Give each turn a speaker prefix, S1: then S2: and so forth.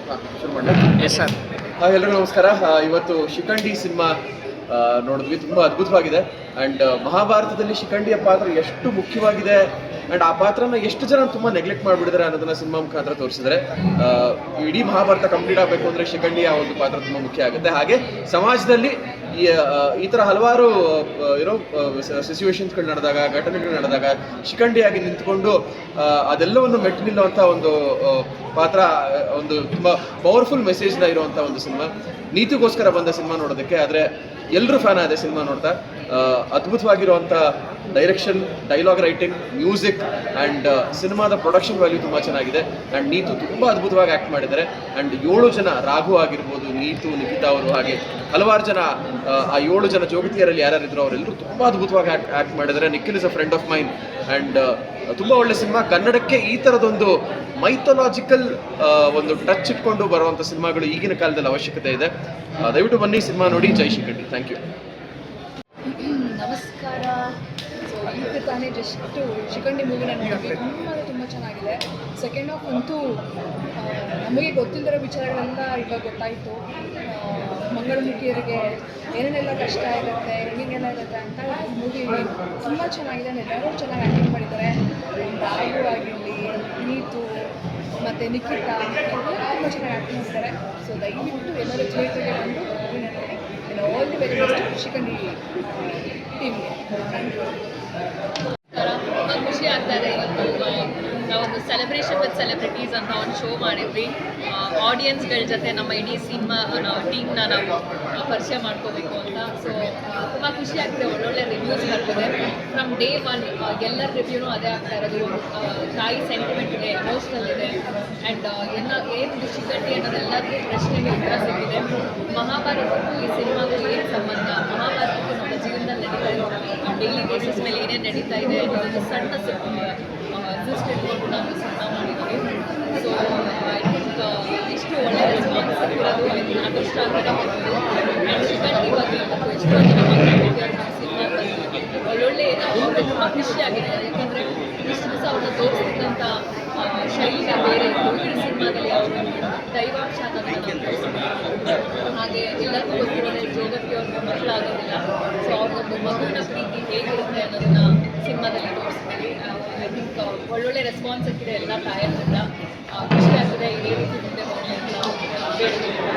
S1: ಶುರು ಮಾಡಲಾ?
S2: Yes sir.
S1: ಎಲ್ರಿಗೂ ನಮಸ್ಕಾರ. ಇವತ್ತು ಶಿಖಂಡಿ ಸಿನಿಮಾ ನೋಡಿದ್ವಿ. ತುಂಬ ಅದ್ಭುತವಾಗಿದೆ. ಆ್ಯಂಡ್ ಮಹಾಭಾರತದಲ್ಲಿ ಶಿಖಂಡಿಯ ಪಾತ್ರ ಎಷ್ಟು ಮುಖ್ಯವಾಗಿದೆ ಆ್ಯಂಡ್ ಆ ಪಾತ್ರನ ಎಷ್ಟು ಜನ ತುಂಬ ನೆಗ್ಲೆಕ್ಟ್ ಮಾಡಿಬಿಟ್ಟಿದ್ದಾರೆ ಅನ್ನೋದನ್ನ ಸಿನಿಮಾ ಮುಖಾಂತರ ತೋರಿಸಿದರೆ, ಇಡೀ ಮಹಾಭಾರತ ಕಂಪ್ಲೀಟ್ ಆಗಬೇಕು ಅಂದರೆ ಶಿಖಂಡಿಯ ಒಂದು ಪಾತ್ರ ತುಂಬ ಮುಖ್ಯ ಆಗುತ್ತೆ. ಹಾಗೆ ಸಮಾಜದಲ್ಲಿ ಈ ಥರ ಹಲವಾರು ಸಿಚುವೇಶನ್ಸ್ಗಳು ನಡೆದಾಗ, ಘಟನೆಗಳು ನಡೆದಾಗ ಶಿಖಂಡಿಯಾಗಿ ನಿಂತ್ಕೊಂಡು ಅದೆಲ್ಲವನ್ನು ಮೆಟ್ಟಿ ನಿಲ್ಲುವಂಥ ಒಂದು ಪಾತ್ರ, ಒಂದು ತುಂಬ ಪವರ್ಫುಲ್ ಮೆಸೇಜ್ನ ಇರುವಂಥ ಒಂದು ಸಿನಿಮಾ. ನೀತಿಗೋಸ್ಕರ ಬಂದ ಸಿನಿಮಾ ನೋಡೋದಕ್ಕೆ. ಆದರೆ ಎಲ್ಲರೂ ಫ್ಯಾನ್ ಆಗಿದೆ ಸಿನಿಮಾ ನೋಡ್ತಾ. ಅದ್ಭುತವಾಗಿರುವಂಥ direction, dialogue writing, music and ಸಿನಿಮಾದ ಪ್ರೊಡಕ್ಷನ್ ವ್ಯಾಲ್ಯೂ ತುಂಬ ಚೆನ್ನಾಗಿದೆ. ಆ್ಯಂಡ್ ನೀತು ತುಂಬ ಅದ್ಭುತವಾಗಿ ಆ್ಯಕ್ಟ್ ಮಾಡಿದ್ದಾರೆ. ಆ್ಯಂಡ್ 7 ಜನ, ರಾಘು ಆಗಿರ್ಬೋದು, ನೀತು, ನಿಖಿತಾ ಅವರು, ಹಾಗೆ ಹಲವಾರು ಜನ, ಆ 7 ಜನ ಜೋಗತಿಯರಲ್ಲಿ ಯಾರ್ಯಾರಿದ್ರು ಅವರೆಲ್ಲರೂ ತುಂಬ ಅದ್ಭುತವಾಗಿ ಆ್ಯಕ್ಟ್ ಮಾಡಿದ್ದಾರೆ. Nikhil is a friend of main. And ತುಂಬ ಒಳ್ಳೆ ಸಿನಿಮಾ. ಕನ್ನಡಕ್ಕೆ ಈ ಥರದೊಂದು ಮೈಥೊಲಾಜಿಕಲ್ ಒಂದು ಟಚ್ ಇಟ್ಕೊಂಡು ಬರುವಂಥ ಸಿನಿಮಾಗಳು ಈಗಿನ ಕಾಲದಲ್ಲಿ ಅವಶ್ಯಕತೆ ಇದೆ. ದಯವಿಟ್ಟು ಬನ್ನಿ, ಸಿನಿಮಾ ನೋಡಿ. ಜೈ ಶಿಖಂಡಿ. Thank you.
S3: ನಮಸ್ಕಾರ. ಸೊ ಈಗ ತಾನೇ ಜಸ್ಟು ಶಿಖಂಡಿ ಮೂವಿನ ನೋಡಿದ್ವಿ. ತುಂಬ ಚೆನ್ನಾಗಿದೆ. ಸೆಕೆಂಡ್ ಹಾಫ್ ಅಂತೂ ನಮಗೆ ಗೊತ್ತಿಲ್ಲದಿರೋ ವಿಚಾರಗಳೆಲ್ಲ ಇವಾಗ ಗೊತ್ತಾಯಿತು. ಮಂಗಳಮುಖಿಯರಿಗೆ ಏನೇನೆಲ್ಲ ಕಷ್ಟ ಇರುತ್ತೆ, ಹೆಂಗೆಲ್ಲ ಇರುತ್ತೆ ಅಂತ ಮೂವಿ ತುಂಬ ಚೆನ್ನಾಗಿದೆ. ಎಲ್ಲರೂ ಚೆನ್ನಾಗಿ ಆ್ಯಕ್ಟಿಂಗ್ ಮಾಡಿದ್ದಾರೆ. ರಾಘು ಆಗಿರಲಿ, ನೀತು ಮತ್ತು ನಿಖಿತಾ ಎಲ್ಲರೂ ತುಂಬ ಚೆನ್ನಾಗಿ ಆ್ಯಕ್ಟಿಂಗ್ ಮಾಡಿದ್ದಾರೆ. ಸೊ ದಯವಿಟ್ಟು ಎಲ್ಲರೂ ಥಿಯೇಟರ್ಗೆ ಬಂದು ಮೂವಿನ ನೋಡಿ. All the very best Shikhandi ಟೀಮ್ಗೆ. Thank you.
S4: ತುಂಬ ಖುಷಿ ಆಗ್ತಾ ಇದೆ. ಇವತ್ತು ನಾವೊಂದು ಸೆಲೆಬ್ರೇಷನ್ ವಿತ್ ಸೆಲೆಬ್ರಿಟೀಸ್ ಅಂತ ಒಂದು ಶೋ ಮಾಡಿದ್ವಿ. ಆಡಿಯನ್ಸ್ಗಳ ಜೊತೆ ನಮ್ಮ ಇಡೀ ಸಿನಿಮಾ ಟೀಮ್ನ ನಾವು ಪರಿಚಯ ಮಾಡ್ಕೋಬೇಕು ಅಂತ. ಸೊ ತುಂಬ ಖುಷಿ ಆಗ್ತಿದೆ. ಒಳ್ಳೊಳ್ಳೆ ರಿವ್ಯೂಸ್ ಬರ್ತಿದೆ. ಫ್ರಮ್ ಡೇ 1 ಎಲ್ಲರ ರಿವ್ಯೂನೂ ಅದೇ ಆಗ್ತಾ ಇರೋದು. ತಾಯಿ ಸೆಂಟಿಮೆಂಟ್ ಇದೆ, ಎಮೋಷ್ನಲ್ ಇದೆ. ಆ್ಯಂಡ್ ಏನು ಶಿಖಂಡಿ ಅನ್ನೋದೆಲ್ಲರಿಗೂ ಪ್ರಶ್ನೆಗೆ ಉತ್ತರ ಸಿಕ್ಕಿದೆ. ಮಹಾಭಾರತಕ್ಕೂ ಈ ಸಿನಿಮಾಗೂ ಏನು ಸಂಬಂಧ, ಮಹಾಭಾರತಕ್ಕೂ ನಮ್ಮ ಜೀವನದಲ್ಲಿ ನಡೀತಾ ಇದೆ, ಡೈಲಿ ಬೇಸಿಸ್ ಮೇಲೆ ಏನೇನು ನಡೀತಾ ಇದೆ ಅನ್ನೋದು ಸಣ್ಣ ಜಿಸ್ಟ್ ಇಟ್ಕೊಂಡು ನಾವು ಸಿನಿಮಾ ಮಾಡಿದ್ದೀವಿ. ಸೊ ಐ ಥಿಂಕ್ ಇಷ್ಟು ಒಳ್ಳೆ ರೆಸ್ಪಾನ್ಸ್ ಸಿಕ್ಕಿರೋದು ಅದೃಷ್ಟ ಅಂತ ಹೇಳ್ಬೋದು. ಆ್ಯಂಡ್ ಶಿಖಂಡಿ ಬಗ್ಗೆ ಮತ್ತು ಎಷ್ಟೋ ಜನ ನಮ್ಮ ಸಿನಿಮಾ ಒಳ್ಳೊಳ್ಳೆ ತುಂಬ ಖುಷಿಯಾಗಿದೆ. ಯಾಕಂದರೆ ಇಷ್ಟು ದಿವಸ ಅವ್ರನ್ನ ತೋರಿಸಿದಂಥ ಶೈಲಿನ ಬೇರೆ ಇತ್ತು. ಈ ಸಿನಿಮಾದಲ್ಲಿ ಅವರು ದೈವಾಂಶ ಹಾಗೆ ಎಲ್ಲರಿಗೂ ಗೊತ್ತಿರೋದೇ ಜೋಗಕ್ಕೆ ಅವ್ರಿಗೆ ಮಕ್ಕಳಾಗೋದಿಲ್ಲ. ಸೊ ಅವ್ರಿಗೊಂದು ಮಗುವಿನ ಪ್ರೀತಿ ಹೇಗಿರುತ್ತೆ ಅನ್ನೋದನ್ನ ಸಿನಿಮಾದಲ್ಲಿ ತೋರಿಸ್ತೀವಿ. ಐ ಥಿಂಕ್ ಒಳ್ಳೊಳ್ಳೆ ರೆಸ್ಪಾನ್ಸ್ ಸಿಕ್ಕಿದೆ ಎಲ್ಲ ತಾಯಂದ್ರಿಂದ. ಖುಷಿ ಆಗ್ತದೆ. ಇದೇ ರೀತಿ ಮುಂದೆ ಹೋಗಲಿ ಅಂತ ಬೇಡಿಕೆ.